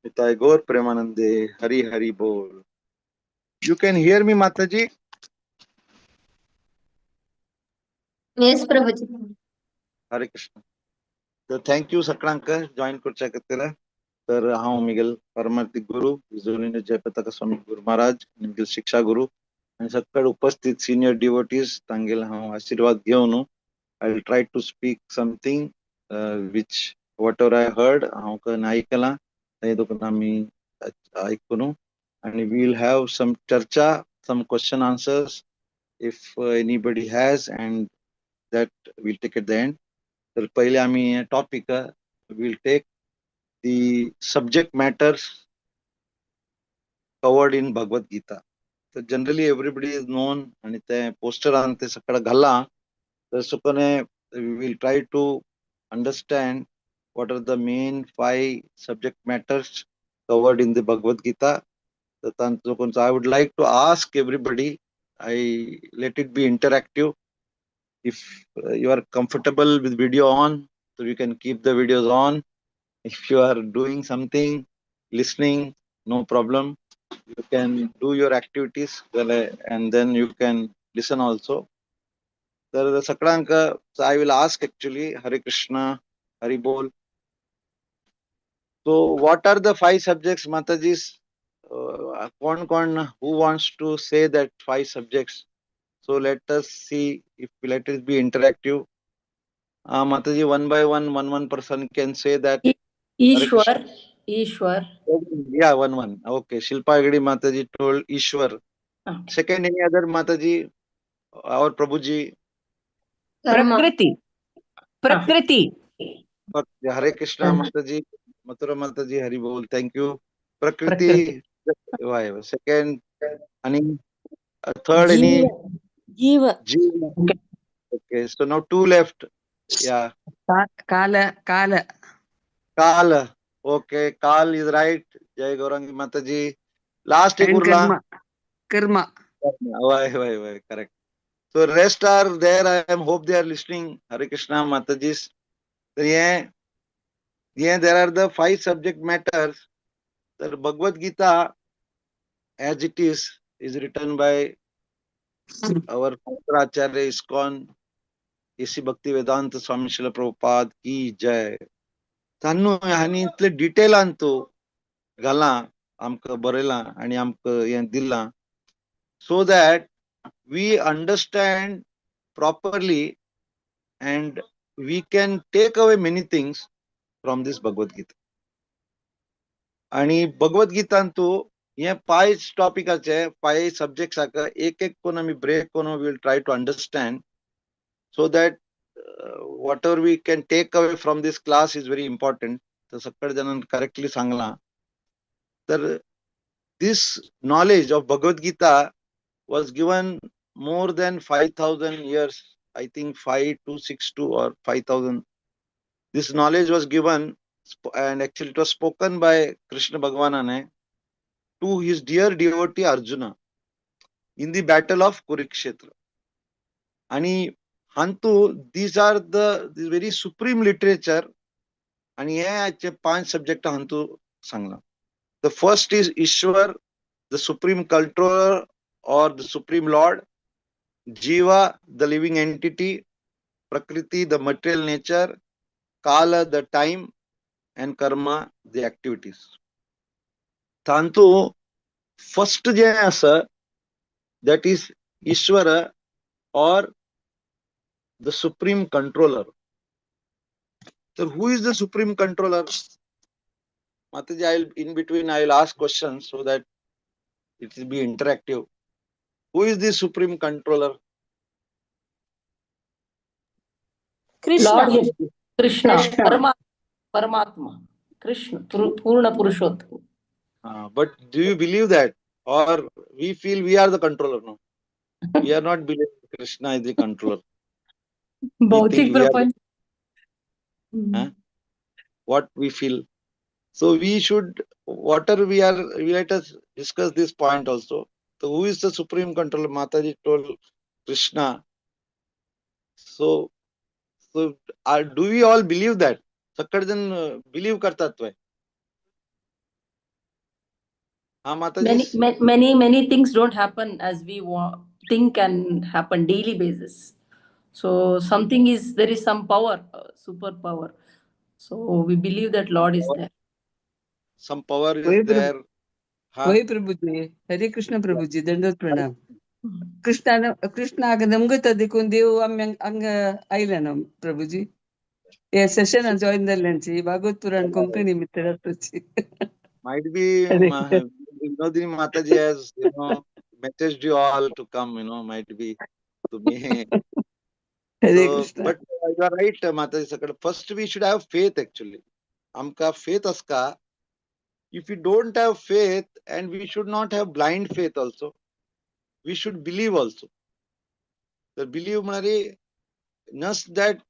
Nitai Gaur Premanande, Hari Hari Bol. You can hear me, Mataji? Yes, Prabhuji. Hare Krishna. So thank you, Sakranka, join Kurchakatila. Sir, how Miguel Paramati Guru, Izolina Jayapataka Swami Guru Maharaj, Miguel Shiksha Guru, and Sakkad Upasthit senior devotees, Tangel how Ashirwad Gyonu. I will try to speak something which whatever I heard, how can I kala, Nami Aikunu, and we will have some charcha, some question answers if anybody has, and that we'll take at the end. तर पहिले आम्ही topic will take the subject matters covered in Bhagavad Gita. So generally everybody is known and the poster on the sakada galla. So we will try to understand what are the main 5 subject matters covered in the Bhagavad Gita. So I would like to ask everybody, I let it be interactive. If you are comfortable with video on, so you can keep the videos on. If you are doing something, listening, no problem. You can do your activities and then you can listen also. There is a Sakranka, so I will ask actually, Hare Krishna, Hari Bol. So what are the 5 subjects, Matajis? Who wants to say that 5 subjects? So let us see if let it be interactive. Mataji, one by one person can say that. Ishwar. Ishwar. Yeah, one. Okay, Shilpa Agadi Mataji told Ishwar. Okay. Second, any other Mataji or Prabhuji? Karma. Prakriti. Okay, Hare Krishna Mataji, Mathura Mataji, Hari Bol. Thank you. Prakriti. Why? Second, any third, any Jiva. Jeeva. Okay, so now 2 left. Yeah. Kala. Kal. Okay, Kal is right. Jai Gaurangi Mataji. Last Gurla. Karma. Why, correct. So rest are there. I am hope they are listening. Hare Krishna Matajis. So there are the 5 subject matters. The Bhagavad Gita, as it is written by our Father Acharya ISKCON, AC Bhakti Vedanta Swami Srila Prabhupada ki jai. तान्नू हानी इतले detail आणतो घाला आमकां बरयला आणि आमकां हें दिला so that we understand properly and we can take away many things from this Bhagavad Gita. आणि भगवत गीतांतू हे 5 टॉपिकाचे 5 सब्जेक्ट्स आका एक कोण आमी ब्रेक कोण will try to understand so that whatever we can take away from this class is very important. तर सगळे जणांनी correctly Sangla तर this knowledge of Bhagavad Gita was given more than 5,000 years, I think 5262 or 5,000. This knowledge was given and actually it was spoken by Krishna Bhagwanane to his dear devotee Arjuna in the battle of Kurukshetra. And Hantu, these are the very supreme literature and hey 5 subject Hantu sangla. The first is Ishwar, the supreme controller or the supreme lord. Jiva, the living entity. Prakriti, the material nature. Kala, the time. And Karma, the activities. Tantu, first je asa, that is Ishvara or the supreme controller. So who is the supreme controller? Mataji, in between I will ask questions so that it will be interactive. Who is the supreme controller? Krishna. Lord Krishna. Krishna. Paramatma. Krishna. Purna Purushottam. But do you believe that? Or we feel we are the controller now? We are not believing Krishna is the controller. Bhautik Prapanch. What we feel. So we should, whatever we let us discuss this point also. So who is the supreme controller? Mataji told Krishna. So do we all believe that? Sakkad jan believe kartatva. Many things don't happen as we think and happen daily basis. So there is some power, superpower. So we believe that Lord is there. Some power is वही there. वही प्रभु जी, हरे कृष्ण प्रभु जी, दंडवत प्रणाम. कृष्णाग नमगत देखून देव अंग आयला प्रभु जी. ये session join दल्यांची भागवत पुराण कोंकणी मित्र Might be Vinodini Mataji has, messaged you all to come, might be to me. Hare So, Krishna. but you are right, Mataji Sakad. First, we should have faith actually. Amka faith aska. If we don't have faith, and we should not have blind faith also, we should believe also. The believe mari, just that,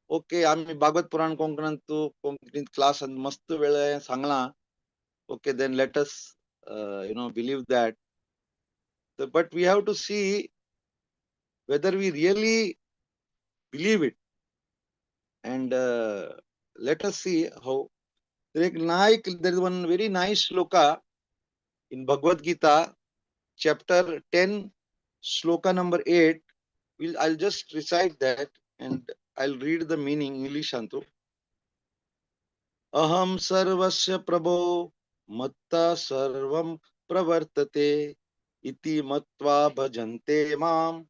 okay, आम्ही Bhagavat Purana Konkani class and मस्त वेळ आहे Sangla. Okay, then let us, believe that. But we have to see whether we really believe it. And let us see how. There is one very nice sloka in Bhagavad Gita, chapter 10, sloka number 8. I'll just recite that and I'll read the meaning English antu. Aham sarvasya prabho matta sarvam pravartate iti matva bhajante mam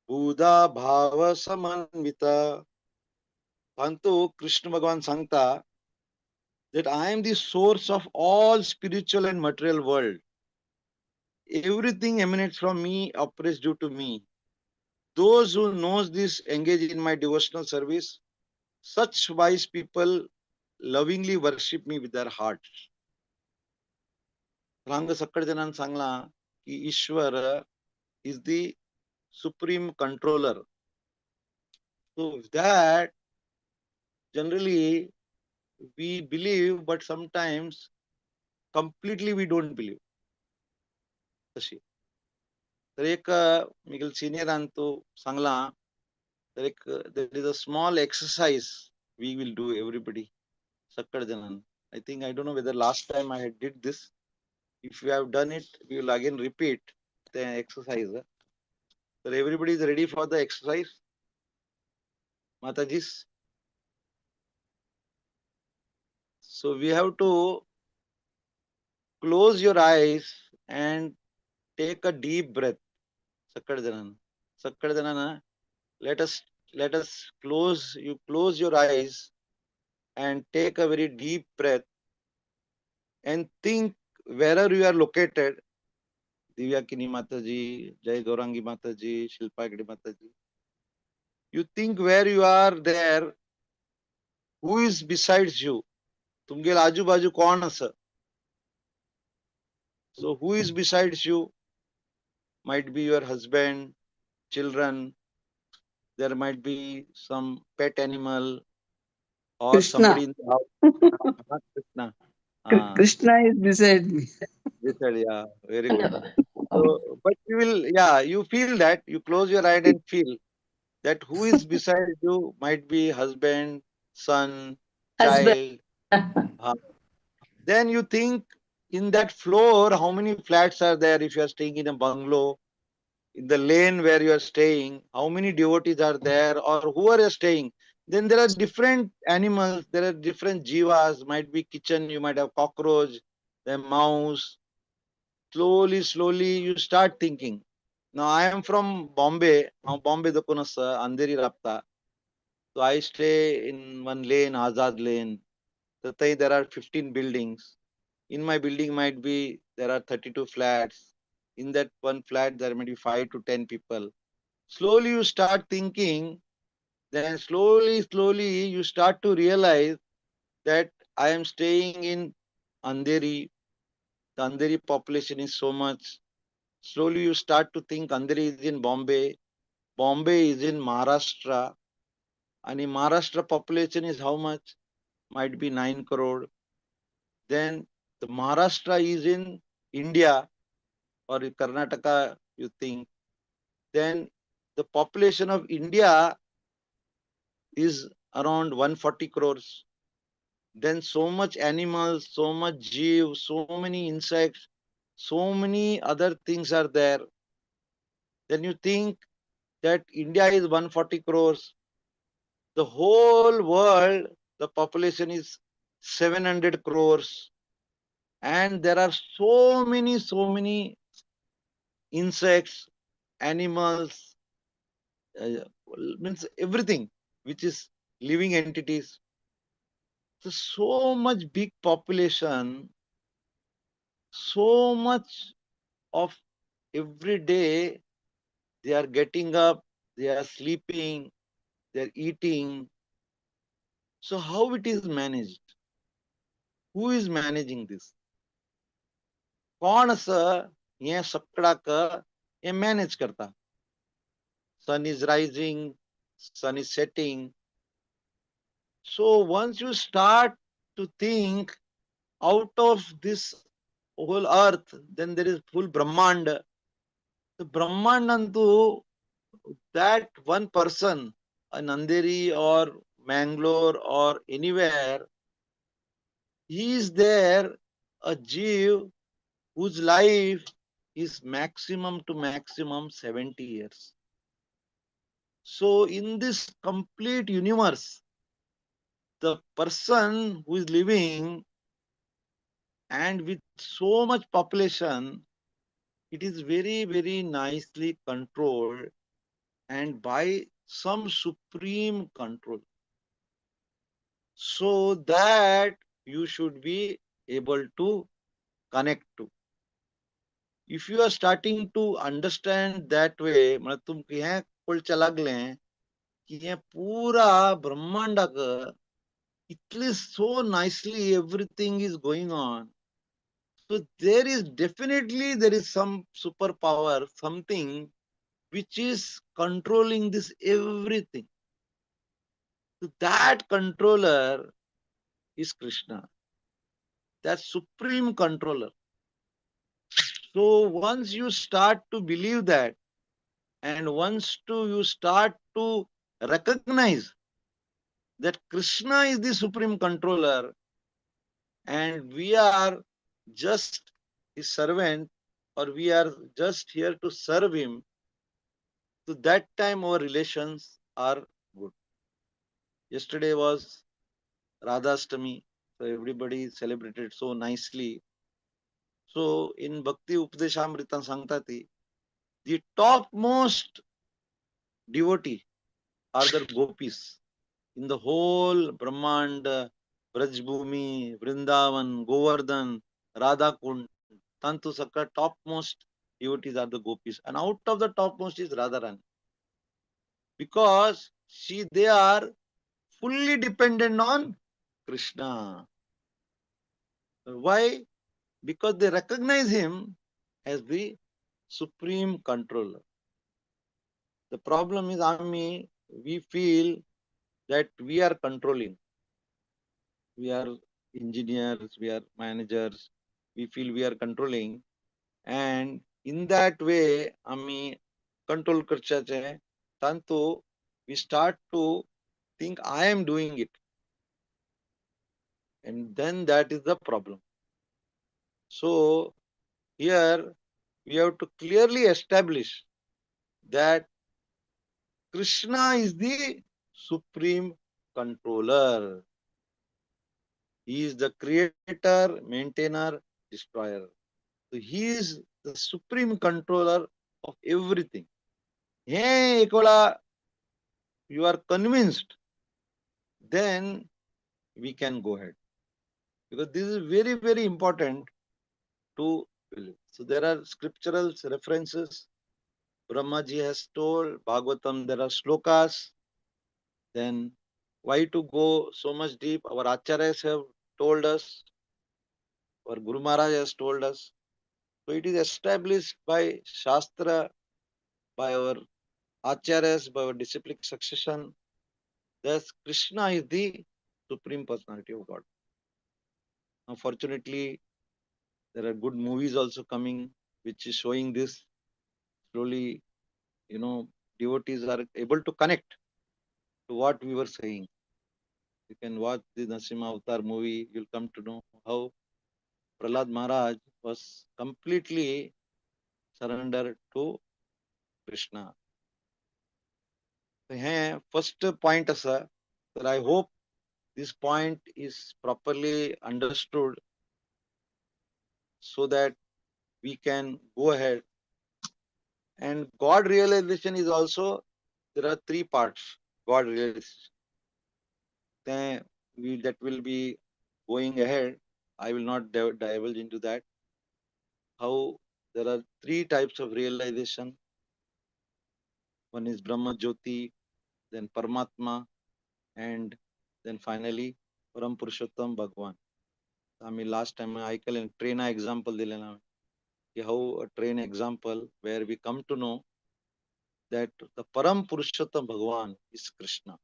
buddha bhava samanvita. Pantu Krishna Bhagavan Sankta that I am the source of all spiritual and material world. Everything emanates from me, operates due to me. Those who knows this engage in my devotional service. Such wise people lovingly worship me with their hearts. Ranga Sakkadajanan Sangla ki Ishwara is the supreme controller. So with that, generally we believe, but sometimes completely we don't believe. तशी तर एक Miguel senior आणतो सांगला तर एक there is a small exercise we will do everybody सक्कड जणांना. I think I don't know whether last time I had did this. If you have done it, we will again repeat the exercise. So everybody is ready for the exercise. Matajis. So we have to close your eyes and take a deep breath. सक्कड जणांना. सक्कड जणांना. Let us close your eyes and take a very deep breath and think wherever you are located. Divyakini Mataji, Jai Gaurangi Mataji, Shilpagiri Mataji. You think where you are there, who is besides you? Tumgel aju baju kaun asa? So who is besides you? Might be your husband, children, there might be some pet animal or Krishna. somebody in the house. Krishna. Krishna is beside me. Beside, yeah, very good. So, but you feel that, you close your eye and feel that who is beside you might be husband, son, child. Then you think in that floor, how many flats are there if you are staying in a bungalow? In the lane where you are staying, how many devotees are there or who are you staying? Then there are different animals, there are different jivas, might be kitchen, you might have cockroach, then mouse. Slowly, you start thinking. Now I am from Bombay. Now Bombay the Kunas Andheri Rapta. So I stay in one lane, Azad lane. There are 15 buildings. In my building might be there are 32 flats. In that one flat there might be 5 to 10 people. Slowly you start thinking. Then slowly you start to realize that I am staying in Andheri. The Andheri population is so much. Slowly you start to think Andheri is in Bombay. Bombay is in Maharashtra. And in Maharashtra population is how much? Might be 9 crore. Then the Maharashtra is in India or in Karnataka, you think. Then the population of India is around 140 crores. Then so much animals, so much jeev, so many insects. so many other things are there. Then you think that India is 140 crores. The whole world, the population is 700 crores. And there are so many insects, animals, uh, means everything which is living entities. So much big population, so much of every day they are getting up, they are sleeping, they are eating. So how it is managed? Who is managing this? कौन असं हे सगळं हे manage करता? Sun is rising, sun is setting. So once you start to think out of this whole earth, then there is full Brahmand. The Brahmandantu, that one person, in Andheri or Mangalore or anywhere, he is there, a Jeev whose life is maximum to maximum 70 years. So in this complete universe, the person who is living and with so much population, it is very nicely controlled and by some supreme control, so that you should be able to connect to. If you are starting to understand that way, मतलब तुम यहाँ कळच्या लागले की हे पूरा ब्रह्मांडाक इतले so nicely everything is going on. So there is some superpower, something which is controlling this everything. So that controller is Krishna, that supreme controller. So once you start to believe that, and you start to recognize that Krishna is the supreme controller, and we are just his servant, or we are just here to serve him, so that time our relations are good. Yesterday was Radhastami, so everybody celebrated so nicely. So in Bhakti Upadeshamrita Sangtati, the topmost devotee are the gopis in the whole Brahmand, Brajbhumi, Vrindavan, Govardhan, Radha Kund, Tantu Sakra, topmost devotees are the gopis. And out of the topmost is Radharani. Because they are fully dependent on Krishna. Why? Because they recognize him as the supreme controller. The problem is, Ami, we feel that we are controlling. We are engineers, we are managers, we feel we are controlling. And in that way, Ami control करच्याचे, tanto we start to think I am doing it. And then that is the problem. So here we have to clearly establish that Krishna is the supreme controller. He is the creator, maintainer, destroyer. So he is the supreme controller of everything. Hey, Ekola, you are convinced, then we can go ahead. Because this is very important to believe. So there are scriptural references. Brahmaji has told, Bhagavatam, there are slokas. Then why to go so much deep? Our acharyas have told us, our Guru Maharaj has told us. So it is established by Shastra, by our acharyas, by our disciplic succession. Thus, Krishna is the supreme personality of God. Unfortunately, there are good movies also coming, which is showing this. Slowly, devotees are able to connect to what we were saying. You can watch the Nasimha Avatar movie, you'll come to know how Prahlad Maharaj was completely surrendered to Krishna. First point asa that I hope this point is properly understood so that we can go ahead. And God realization is also, there are three parts. God realization. Then that will be going ahead. I will not divulge into that. How there are three types of realization. One is Brahma Jyoti, then Paramatma, and then finally Param Purushottam Bhagwan. Last time I call train example dilena. How a train example where we come to know that the Param Purushottam Bhagwan is Krishna.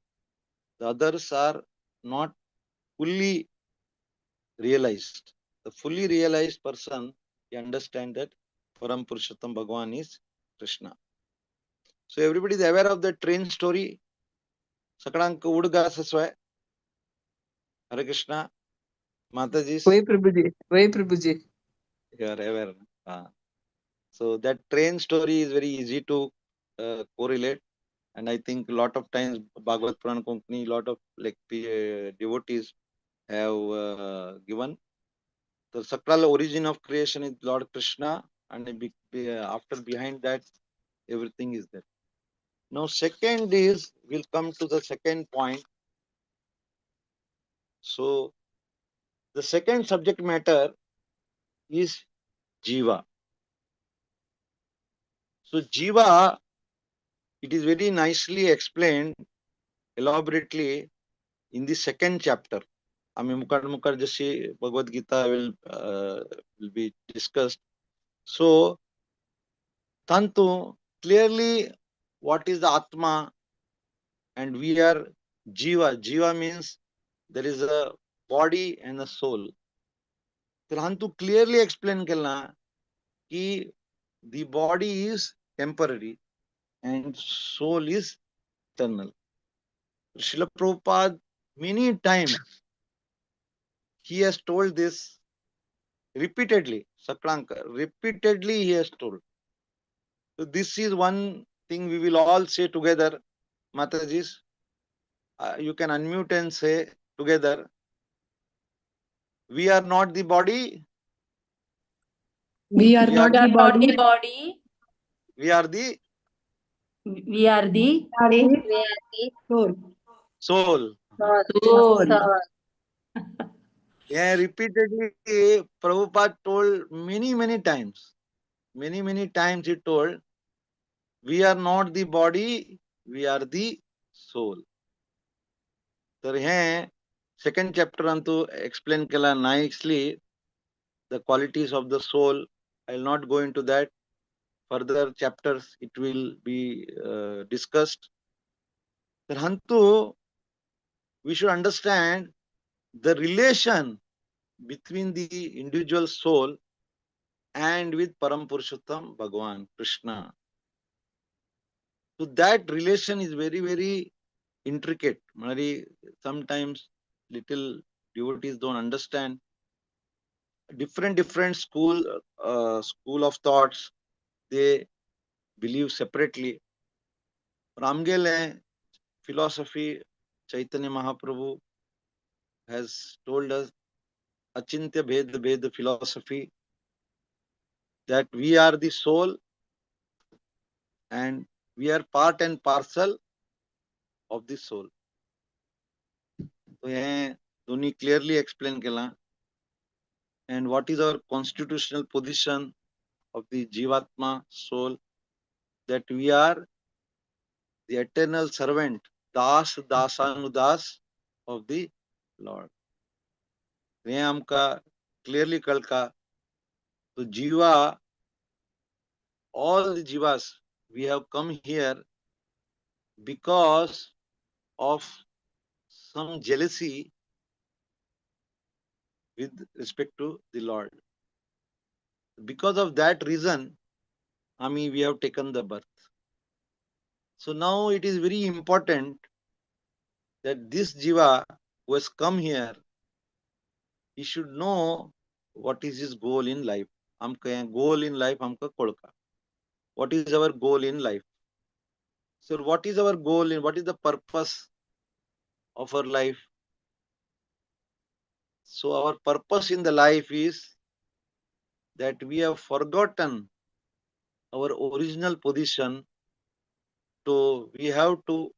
The others are not fully realized. The fully realized person, he understand that Param Purushottam Bhagwan is Krishna. So everybody is aware of the train story. Sakranka Udga Sasway. Hare Krishna. Mataji. Why Prabhuji? Why Prabhuji? You are aware. So that train story is very easy to correlate. And I think a lot of times Bhagavad Purana Konkani, lot of devotees have given. The sacral origin of creation is Lord Krishna, and after behind that, everything is there. Now, second is, we'll come to the second point. So, the second subject matter is Jiva. So, Jiva, it is very nicely explained elaborately in the second chapter. Mukar Jashi Bhagavad Gita will be discussed. So, Tantu, clearly what is the Atma, and we are Jiva. Jiva means there is a body and a soul. So, Tantu clearly explain that the body is temporary and soul is eternal. Srila Prabhupada many times he has told this repeatedly. Sakranka, repeatedly he has told. So this is one thing we will all say together, Matajis. You can unmute and say together, we are not the body. We are not the body. body. We are the We are the We are the soul. soul. soul. Yeah, repeatedly Prabhupada told many times. Many times he told, we are not the body, we are the soul. So here, second chapter antu explain kela nicely the qualities of the soul. I will not go into that. Further chapters it will be discussed. Then Hantu, we should understand the relation between the individual soul and with Param Purushottam Bhagavan, Krishna. So that relation is very intricate. Sometimes little devotees don't understand. Different school of thoughts, they believe separately. Ramgel philosophy, Chaitanya Mahaprabhu has told us Achintya Bhed philosophy, that we are the soul and we are part and parcel of the soul. So here Dhoni clearly explained kela. And what is our constitutional position of the Jivatma soul? That we are the eternal servant, Das Dasanudas of the Lord. ये हमका clearly kalka. So Jiva, all the Jivas, we have come here because of some jealousy with respect to the Lord. Because of that reason, we have taken the birth. So now it is very important that this Jiva who has come here, he should know what is his goal in life. आमकां goal in life आमकां कळका. What is our goal in life? So what is our goal in, what is the purpose of our life? So our purpose in the life is that we have forgotten our original position. So we have to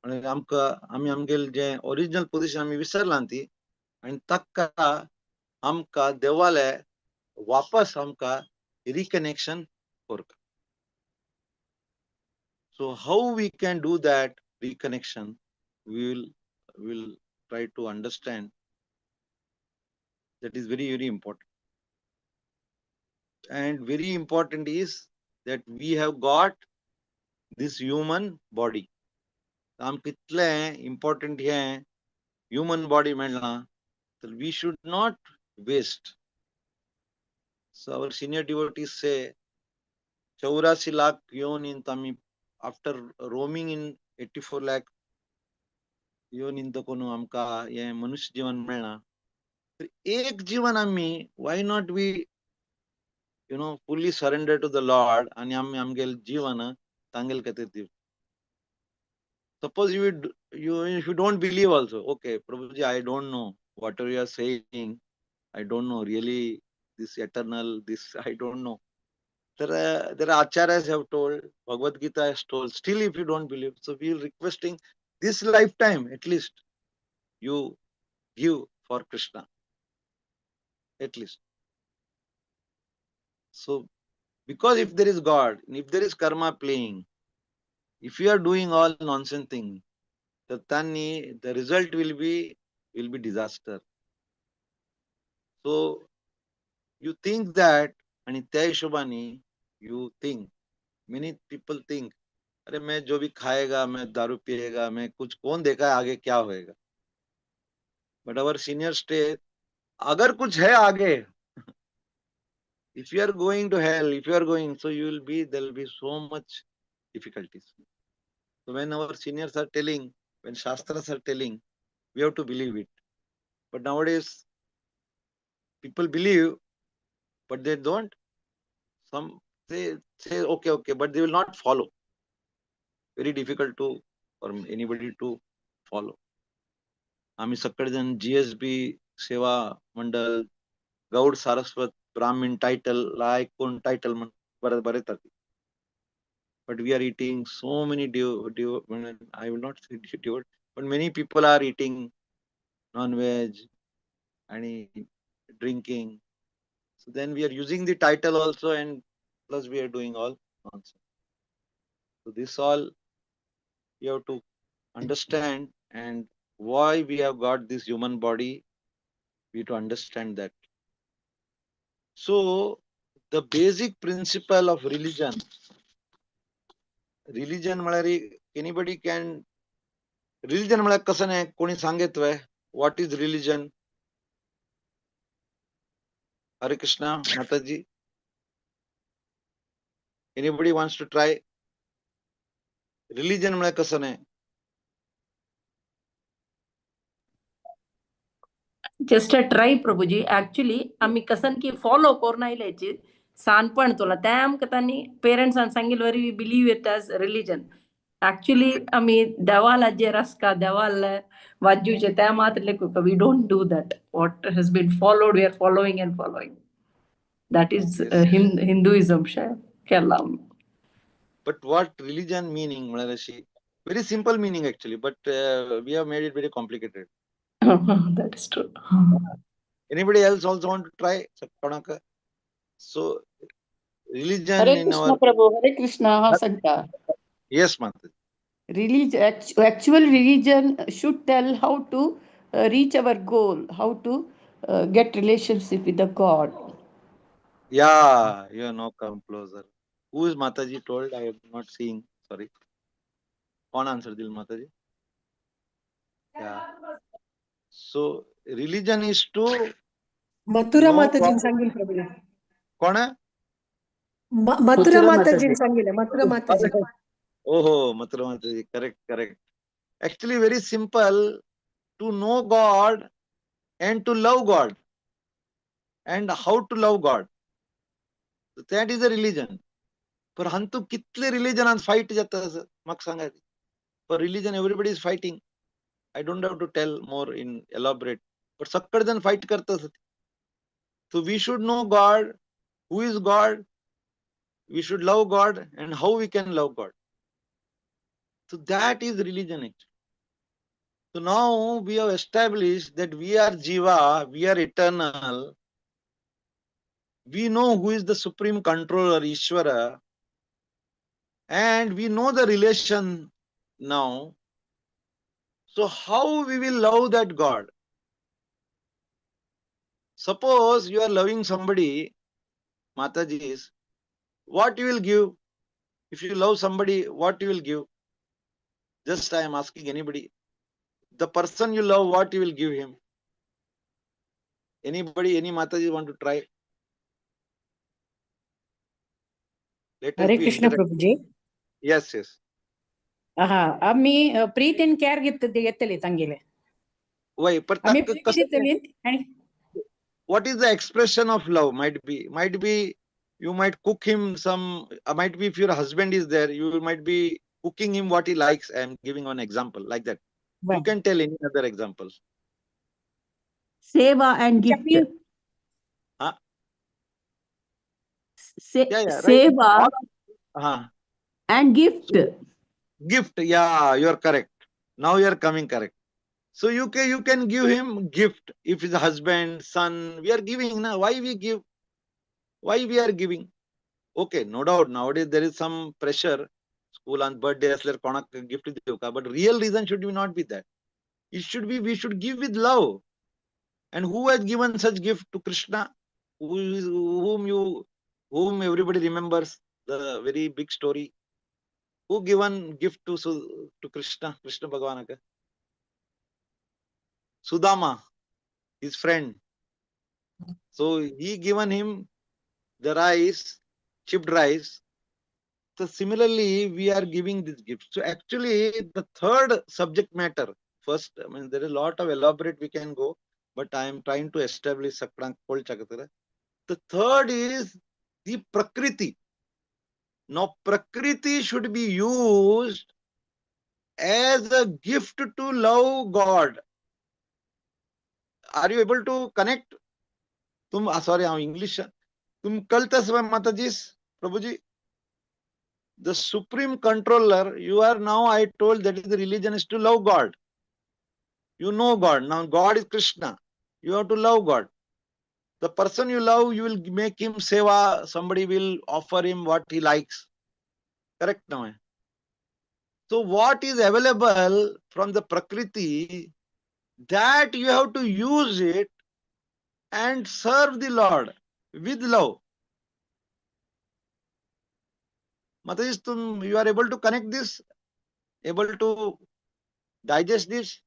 आम्ही आमगेल जे original position आम्ही विसरला ती आणि ताका आमकां देवाले वापस आमकां रिकनेक्शन करता. So how we can do that reconnection, we will try to understand. That is very, very important. And very important is that we have got this human body. आमकां इतलें important हे human body मेळ्ळा, तर we should not waste. So our senior devotees say 84 lakh yonin tami, after roaming in 84 lakh yonin to कोण आमकां हे मनुष्य जीवन मेळ्ळा. तर एक जीवन आम्ही, why not we fully surrender to the Lord आणि आम्ही आमगेल जीवन तांगेल खातीर दिवं. Suppose if you don't believe also, okay, Prabhuji, I don't know whatever you are saying, I don't know really this eternal, this I don't know. There are acharyas have told, Bhagavad Gita has told, still if you don't believe, so we are requesting this lifetime at least you give for Krishna, at least. So because if there is God, if there is karma playing, if you are doing all nonsense thing, the result will be disaster. So you think that, and त्या हिशोबाने you think, many people think, अरे मैं जो भी खाएगा, मैं दारू पिएगा, मैं कुछ कौन देखा है आगे क्या होएगा. But our senior state, अगर कुछ है आगे, if you are going to hell, if you are going, so there will be so much difficulties. So when our seniors are telling, when Shastras are telling, we have to believe it. But nowadays, people believe, but they don't. Some say okay, but they will not follow. Very difficult for anybody to follow. आम्ही सगळेजण GSB सेवा मंडळ, गौड सारस्वत ब्राह्मण title ऐकून title बरे but we are eating so many I will not say devote, but many people are eating non-veg and drinking. So then we are using the title also, and plus we are doing all nonsense. So this all you have to understand, and why we have got this human body, we have to understand that. So the basic principle of religion म्हळ्यार anybody can, religion म्हळ्यार कसं नाही, कोणी सांगितलंय, what is religion? Hare Krishna, Mataji. Anybody wants to try? Religion म्हळ्यार कसं नाही? Just a try, Prabhuji. Actually, आम्ही कसन की follow करून आयल्याची सानपण तुला त्या आमकां तांणी पेरेंट्स सांगिल्लें worry we believe it as religion. Actually, आम्ही देवाला जे रस्का देवाला वाजूचे त्या मात्र लेखुका, we don't do that. What has been followed, we are following and following. That is Hinduism केला. But what religion meaning म्हळ्यार अशी very simple meaning actually, but we have made it very complicated. That is true. Anybody else also want to try? So religion Hare in Krishna our, Prabhu, Hare Krishna, Santa. yes, Mataji. Actual religion should tell how to reach our goal, how to get relationship with the God. Yeah, you know, come closer. Who is Mataji told? I am not seeing. Sorry. कौन answer dil Mataji? Yeah. So religion is to Mathura know माताजीने God. सांगितलं प्रभूजी. कौन है? मथुरा माताजीने सांगितलं, मथुरा माताजी. Oh, Mataji Mataji. Correct. Actually, very simple. To know God and to love God. and how to love God. So that is a religion. परंतु कितले religion fight जातं मग सांगा. For religion everybody is fighting. I don't have to tell more in elaborate. But सगळेजण fight करतात. So we should know God, who is God. We should love God and how we can love God. So that is religion actually. So now we have established that we are Jiva, we are eternal. We know who is the supreme controller, Ishvara. And we know the relation now. So how we will love that God? Suppose you are loving somebody, Mataji, what you will give? If you love somebody, what you will give? Just I am asking anybody. The person you love, what you will give him? Anybody, any Mataji want to try? Let us Hare be Krishna interactive. Prabhuji Yes, yes. आम्ही प्रीतीन care घेतली तांगेले Why? But आम्ही प्रीती दितली आणि what is the expression of love? Might be you might cook him some, might be if your husband is there, you might be cooking him what he likes. I am giving one example like that. You can tell any other examples. Seva and gift. Huh? Yeah, right. Seva All, and gift. gift. Yeah, you are correct. Now you are coming correct. So you can give him gift. If his husband, son, we are giving. Now why we give? Why we are giving? Okay, no doubt. Nowadays there is some pressure. School on birthday, gift देऊ का? But real reason should not be that. It should be we should give with love. And who has given such gift to Krishna? Whom everybody remembers the very big story. Who given gift to Krishna Bhagavan? Sudama, his friend. So he given him the rice, chipped rice. So similarly, we are giving this gift. So actually, the third subject matter, first, I mean, there is a lot of elaborate we can go, but I am trying to establish the third is the Prakriti. Now, Prakriti should be used as a gift to love God. Are you able to connect? Sorry, I'm English. तुम कल तक माताजी प्रभुजी the supreme controller, you are now, I told that is the religion is to love God. You know God. Now God is Krishna. You have to love God. The person you love, you will make him seva. Somebody will offer him what he likes. Correct now. So what is available from the Prakriti, that you have to use it and serve the Lord with love. Mataji, you are able to connect this? Able to digest this?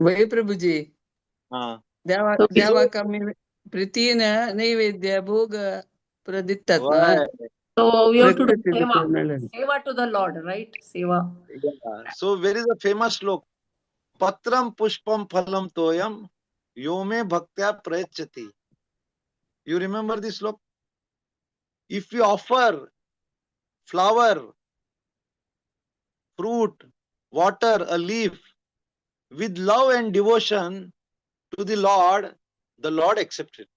वही प्रभु जी देवा So, देवा का प्रीति ने नैवेद्य भोग प्रदित्तात ना so we have to do प्रकृति seva to the Lord, right? Seva. Yeah. So where is the famous slok? Patram pushpam phalam toyam yome bhaktya prayachati. You remember this slok? If we offer flower, fruit, water, a leaf with love and devotion to the Lord accepts it.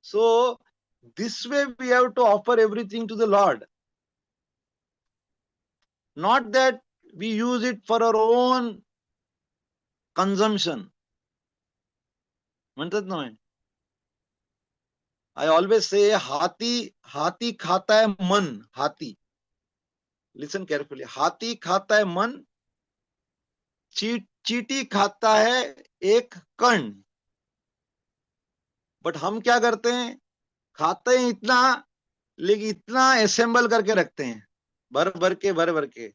So this way we have to offer everything to the Lord. Not that we use it for our own consumption. म्हणतात ना I always say हाथी खाता है मन. हाथी. Listen carefully. हाथी खाता है मन. चींटी खाता है एक कण. बट हम क्या करते हैं? खाते हैं इतना, लेकिन इतना असेंबल करके रखते हैं. भर भर के.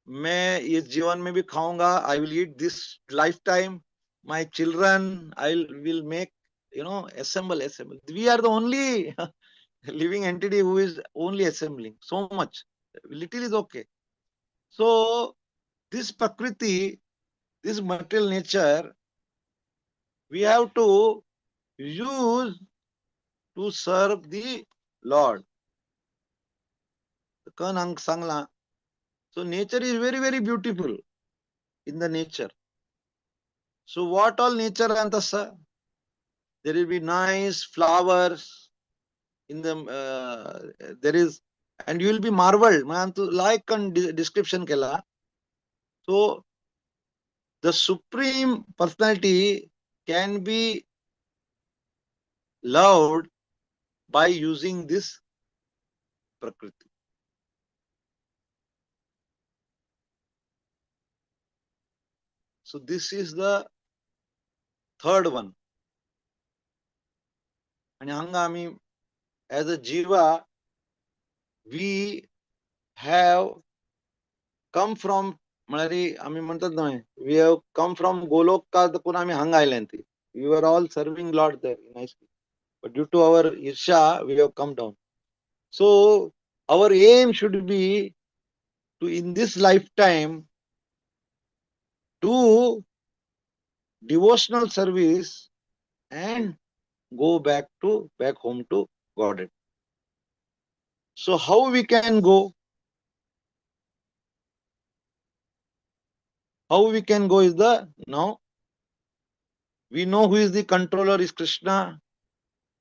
मैं इस जीवन में भी खाऊंगा. I will eat this lifetime. My children, I will make, assemble. We are the only living entity who is only assembling so much. Little is okay. So this Prakriti, this material nature we have to use to serve the Lord. So nature is very, very beautiful in the nature. So what all nature antasa? There will be nice flowers in the there is, and you will be marveled. Like and description kela. So the supreme personality can be loved by using this prakriti. So this is the third one. And hangami, as a jiva, we have come from Malari, we have come from Goloka, the Punami Hangailanti. We were all serving Lord there nicely. But due to our Isha, we have come down. So our aim should be to, in this lifetime, do devotional service and go back home to Godhead. So how we can go? How we can go is now we know who is the controller is Krishna.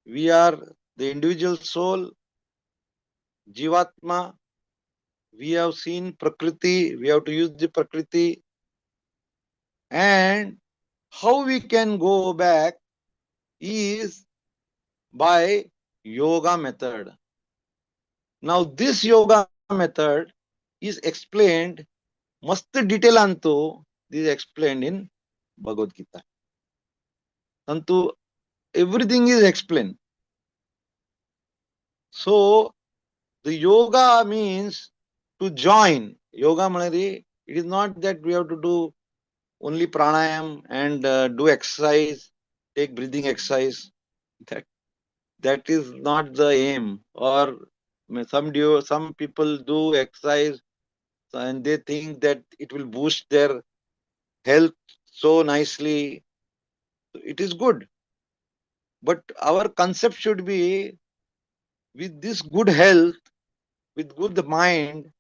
We are the individual soul, Jivatma. We have seen Prakriti. We have to use the Prakriti. And how we can go back is by yoga method. Now this yoga method is explained, mast detail antu, this is explained in Bhagavad Gita. Antu everything is explained. So the yoga means to join. Yoga Malari, it is not that we have to do only pranayam and do exercise, take breathing exercise. That is not the aim. Or some people do exercise and they think that it will boost their health so nicely. It is good. But our concept should be, with this good health, with good mind,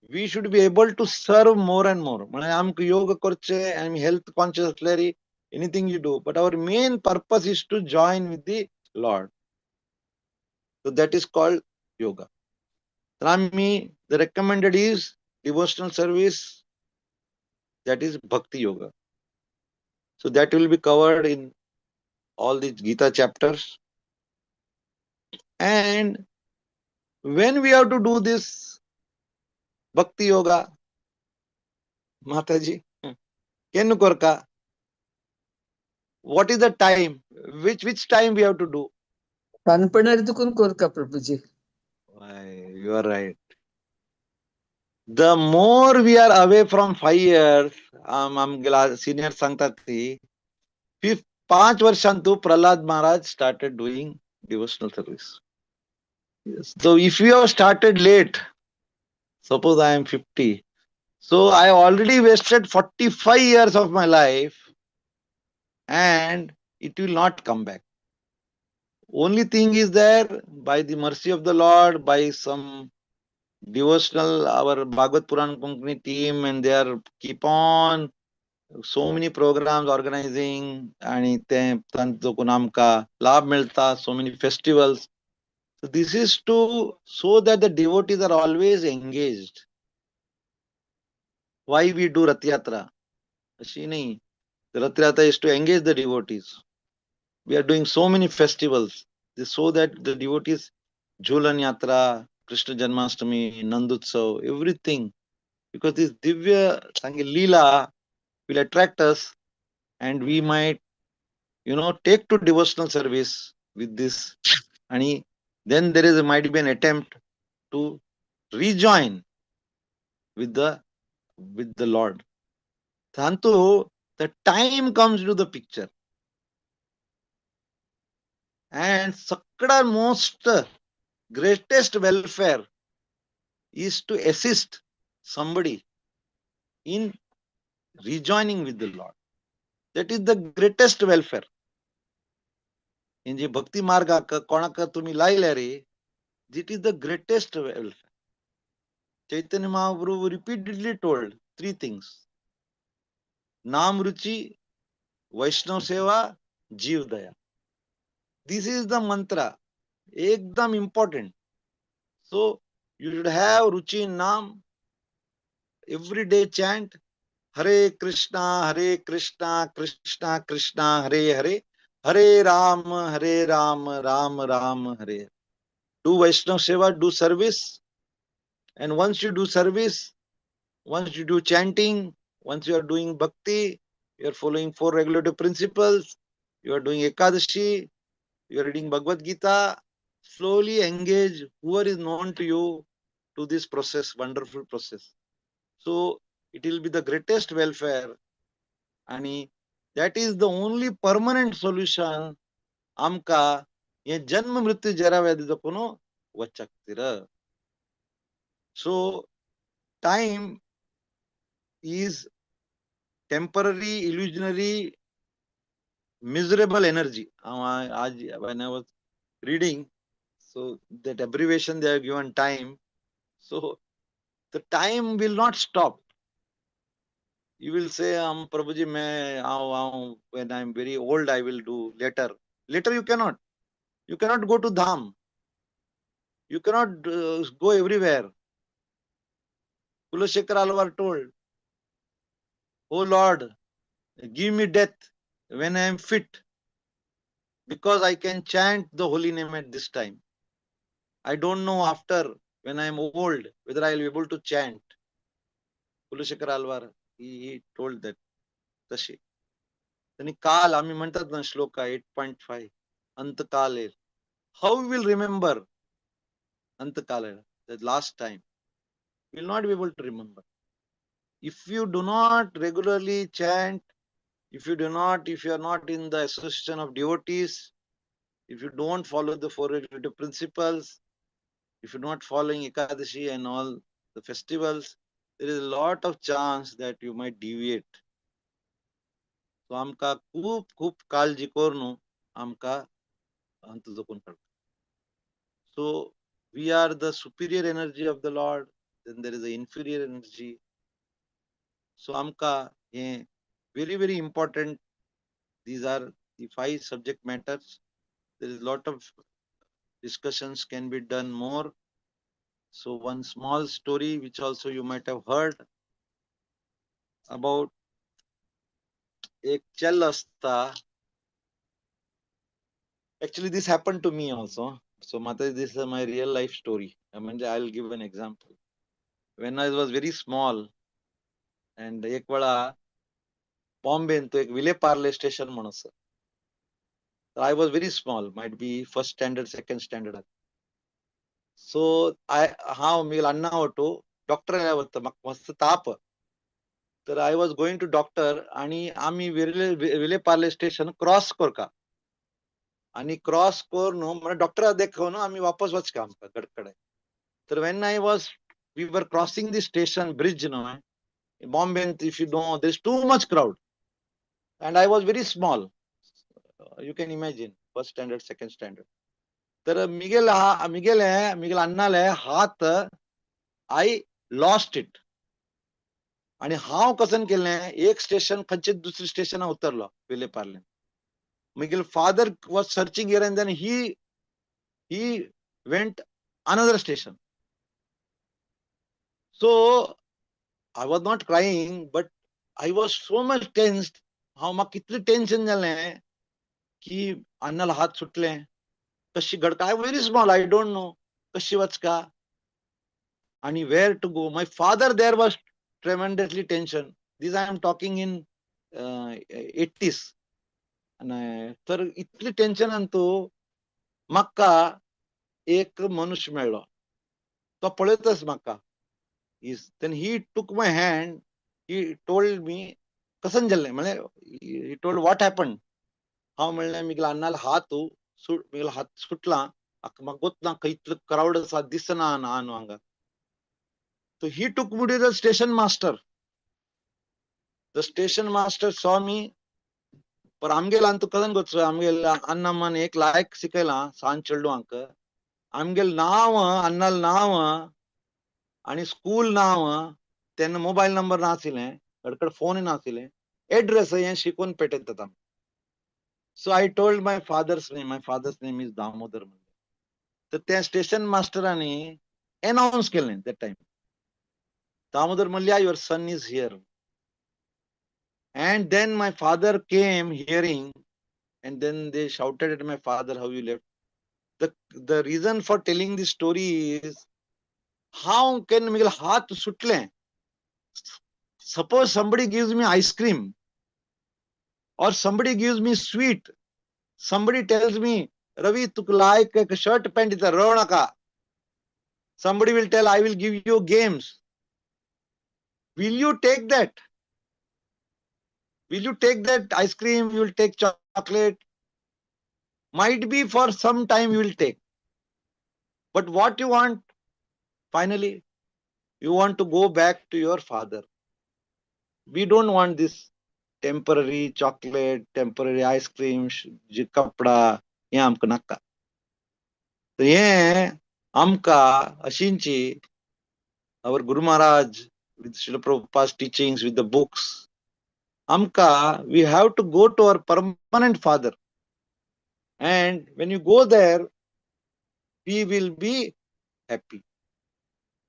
we should be able to serve more and more. I'm yoga korche, I'm health conscious, anything you do. But our main purpose is to join with the Lord. So that is called yoga. Rami, the recommended is devotional service, that is Bhakti Yoga. So that will be covered in all the Gita chapters. And when we have to do this Bhakti Yoga, Mataji, Kenu Korka, what is the time? Which time we have to do? Tanpanartukun korka, Prabhuji. Why, you are right. The more we are away from 5 years, I'm senior Sangtati, 5 varshantu Prahlad Maharaj started doing devotional service. Yes. So if you have started late, suppose I am 50, so I already wasted 45 years of my life and it will not come back. Only thing is there, by the mercy of the Lord, by some devotional, our Bhagavad Purana Konkani team, and they are keep on so many programs organizing, and tanto को नाम का लाभ मिलता, so many festivals. So this is to so that the devotees are always engaged. Why we do Rath Yatra? Ashi nahi. The Rath Yatra is to engage the devotees. We are doing so many festivals so that the devotees, Jhulan Yatra, Krishna Janmashtami, Nandutsav, everything. Because this Divya Sangi Leela will attract us and we might, take to devotional service with this. And then might be an attempt to rejoin with the Lord. Tantu, the time comes to the picture. And Sakra most greatest welfare is to assist somebody in rejoining with the Lord. That is the greatest welfare. In the Bhakti Marga konaka tumi laila re, it is the greatest welfare. Chaitanya Mahaprabhu repeatedly told 3 things. Nam Ruchi, Vaishnav Seva, Jeev Daya. This is the mantra. Ekdam important. So you should have Ruchi in Nam. Every day chant Hare Krishna, Krishna Krishna, Hare Hare, Hare Ram, Ram Ram, Hare. Do Vaishnav Seva, do service. And once you do service, once you do chanting, once you are doing bhakti, you are following 4 regulative principles, you are doing Ekadashi, you are reading Bhagavad Gita, slowly engage whoever is known to you to this process, wonderful process. So it will be the greatest welfare. And that is the only permanent solution. Amka ye janma mrityu jara vyadhi kono vachaktira. So time is temporary, illusionary, miserable energy. When I was reading, so that abbreviation they have given time. So the time will not stop. You will say, Prabhuji, when I am very old, I will do later. Later you cannot. You cannot go to Dham. You cannot go everywhere. Kulashekar Alvar told, Oh Lord, give me death when I am fit, because I can chant the holy name at this time. I don't know after, when I am old, whether I will be able to chant. Kulashekar Alvar, he told that. तशी त्यांनी काल आम्ही म्हणतात ना श्लोका 8.5 अंतकाल येईल. How we will remember अंतकाल येईल, the last time? We will not be able to remember. If you do not regularly chant, if you are not in the association of devotees, if you don't follow the 4 regulative principles, if you're not following Ekadashi and all the festivals, there is a lot of chance that you might deviate. So आमका खूप खूप काळजी करून आमका अंत जपून काढ. So we are the superior energy of the Lord, then there is the inferior energy. So amka very, very important. These are the 5 subject matters. There is a lot of discussions can be done more. So one small story which also you might have heard about एक चल असता. Actually this happened to me also. So Mataji, this is my real life story. I'll give an example. When I was very small, and एक वेळा बॉम्बे तो एक Vile Parle station म्हणून sir. I was very small, might be first standard, second standard. So हांव मी अण्णा होतो doctor होता म्हाका मस्त ताप. तर I was going to doctor आणि आम्ही विले पार्ले स्टेशन क्रॉस करका. आणि क्रॉस करून म्हणजे डॉक्टर देखून आम्ही वापस वचका आमका गडकडे. तर when we were crossing the station bridge, in Bombay, if you know, there's too much crowd. And I was very small. You can imagine, first standard, second standard. तर मिगेल अण्णाले हात I lost it. आणि हांव कसं केलें एक station खंयचे दुसरे station उतरलो Vile Parle. Miguel father was searching here and then he went another station. So I was not crying, but I was so much tensed. हांव म्हाका कितलें टेन्शन जालें की अण्णाला हात सुटले. कशी घडका. I very small, I don't know कशी वचका आणि where to go. My father there was tremendously tension. This I am talking in 80s. तर इतली टेन्शन आणतो म्हाका एक मनुष्य मेळ्ळो. तो पळयतच म्हाका. Then he took my hand. He told me कसं जालें म्हळ्यार he told what happened. हांव म्हणलें मिगेल अण्णाला हात मिगेल हात सुटला. म्हाका गोतना खंय इतलो क्राउड आसा दिसना न्हू हांगा. So he took me to the station master. The station master saw me. पर आमगेल अंतु कदन गोत्सो आमगेल अन्नमन एक लायक सिकेला सांज चल्डू अंक आमगेल नाव अन्नल नाव आणि स्कूल नाव तेन्ना मोबाईल नंबर नासिले कडकड फोन नासिले एड्रेस हे शिकून पेटयतात आमी. So I told my father's name. My father's name is Damodar. तर त्या स्टेशन मास्टरांनी अनाउन्स केले that time. Damodar Malya, your son is here. And then my father came hearing, and then they shouted at my father, how you left. The reason for telling this story is, how can me हात सुटले? Suppose somebody gives me ice cream, or somebody gives me sweet. Somebody tells me, Ravi, tu like a shirt pant is a ronaka. Somebody will tell, I will give you games. Will you take that? Will you take that ice cream? You will take chocolate. Might be for some time you will take. But what you want, finally, you want to go back to your father. We don't want this temporary chocolate, temporary ice cream, kapda, हे आमकां नाका. तर हे आमकां अशींची our Guru Maharaj with Srila Prabhupada's teachings, with the books, amka, we have to go to our permanent father. And when you go there, we will be happy.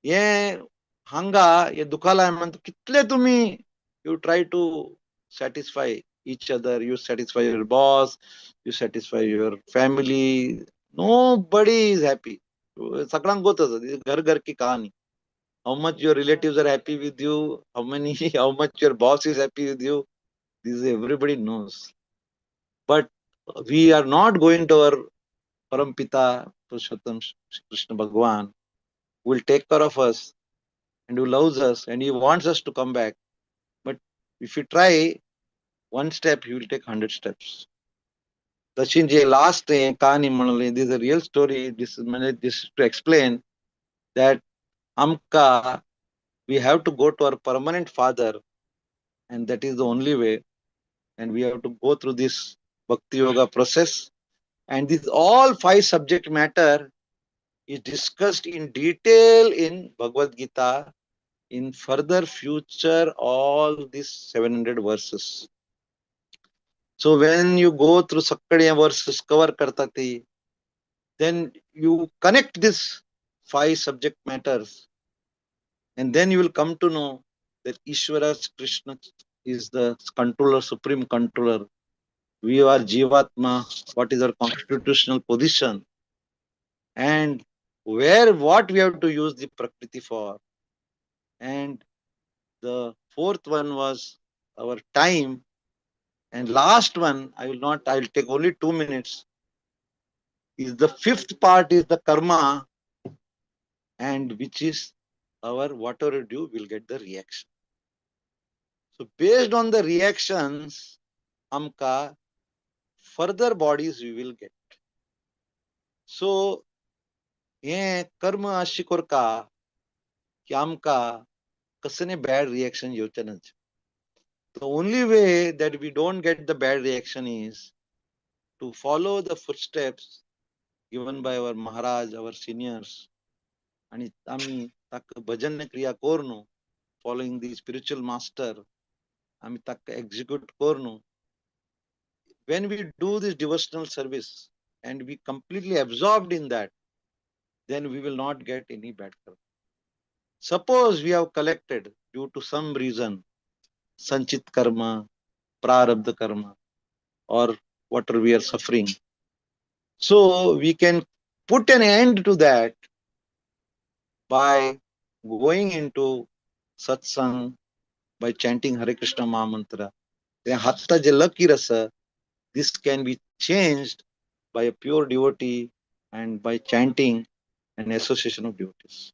ये hanga, ये दुखाला है म्हणतो कितले तुम्ही you try to satisfy each other, you satisfy your boss, you satisfy your family. Nobody is happy. सगळ्यांक गोतच घर घर की कहानी. How much your relatives are happy with you, how much your boss is happy with you, this everybody knows. But we are not going to our Parampita, Purushottam Krishna Bhagwan, who will take care of us and who loves us and he wants us to come back. But if you try one step, he will take 100 steps. Sachinji, last kahani manali, this is a real story. This is to explain that amka, we have to go to our permanent father, and that is the only way. And we have to go through this Bhakti Yoga process. And this all 5 subject matter is discussed in detail in Bhagavad Gita in further future, all these 700 verses. So when you go through Sakkadiya verses, cover kartati, then you connect these 5 subject matters, and then you will come to know that Ishvara Krishna is the controller, supreme controller. We are Jivatma, what is our constitutional position, and what we have to use the Prakriti for. And the 4th one was our time. And last one, I will take only 2 minutes. Is the 5th part is the karma, and which is our whatever you do, will get the reaction. So based on the reactions, amka further bodies we will get. So हे कर्म अशी करता की आमका कसने bad reaction येवचे नात. The only way that we don't get the bad reaction is to follow the footsteps given by our Maharaj, our seniors, आणि आम्ही ताका भजन क्रिया करनु, following the spiritual master, आम्ही ताका execute करनु. When we do this devotional service and we completely absorbed in that, then we will not get any bad karma. Suppose we have collected due to some reason, sanchit karma, prarabdha karma, or whatever we are suffering. So we can put an end to that by going into satsang, by chanting Hare Krishna Mahamantra. Hatta je lucky rasa, this can be changed by a pure devotee and by chanting an association of devotees.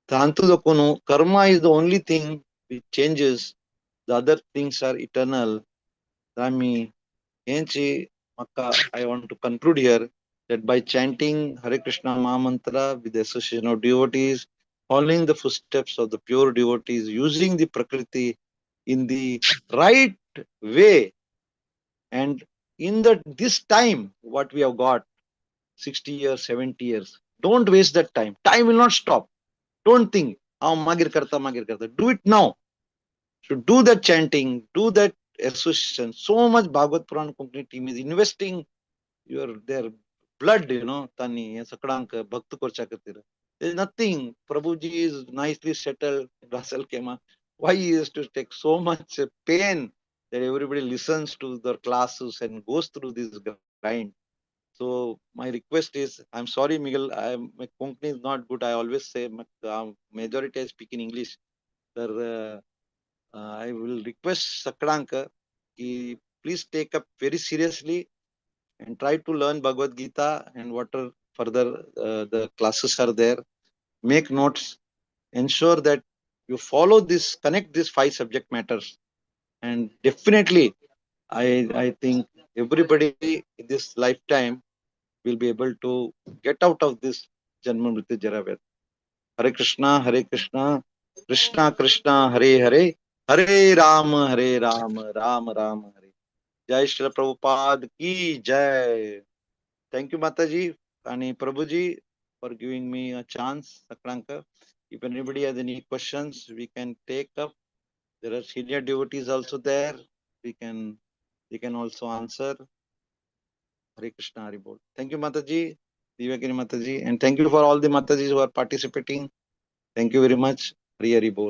Karma is the only thing which changes. The other things are eternal. I want to conclude here that by chanting Hare Krishna Mahamantra with the association of devotees, following the footsteps of the pure devotees, using the Prakriti in the right way. And in this time, what we have got, 60 years, 70 years, don't waste that time. Time will not stop. Don't think, oh, magir karta, magir karta. Do it now. So do that chanting, do that association. So much Bhagavad Purana Konkani team is investing their blood, Tani, Sakranka, Bhakta Korcha Katira. There's nothing. Prabhuji is nicely settled in Russell Kema. Why he has to take so much pain that everybody listens to their classes and goes through this grind? So my request is, I'm sorry, Miguel, my Konkani is not good. I always say, majority I speak in English. Sir, I will request Sakranka, please take up very seriously and try to learn Bhagavad Gita and what are further the classes are there. Make notes, ensure that you follow this, connect these 5 subject matters, and definitely I think everybody in this lifetime will be able to get out of this Janma Mrityu Jara Vyadhi. Hare Krishna, Krishna Krishna, Hare Hare, Hare Ram, Ram Ram Hare. Jai Shri Prabhupada ki Jai. Thank you, Mataji and Prabhuji, for giving me a chance, Sakranka. If anybody has any questions, we can take up. There are senior devotees also there. They can also answer. Hare Krishna, Hare Bol. Thank you, Mataji, Divakini Mataji, and thank you for all the Matajis who are participating. Thank you very much. Hare Hare Bol.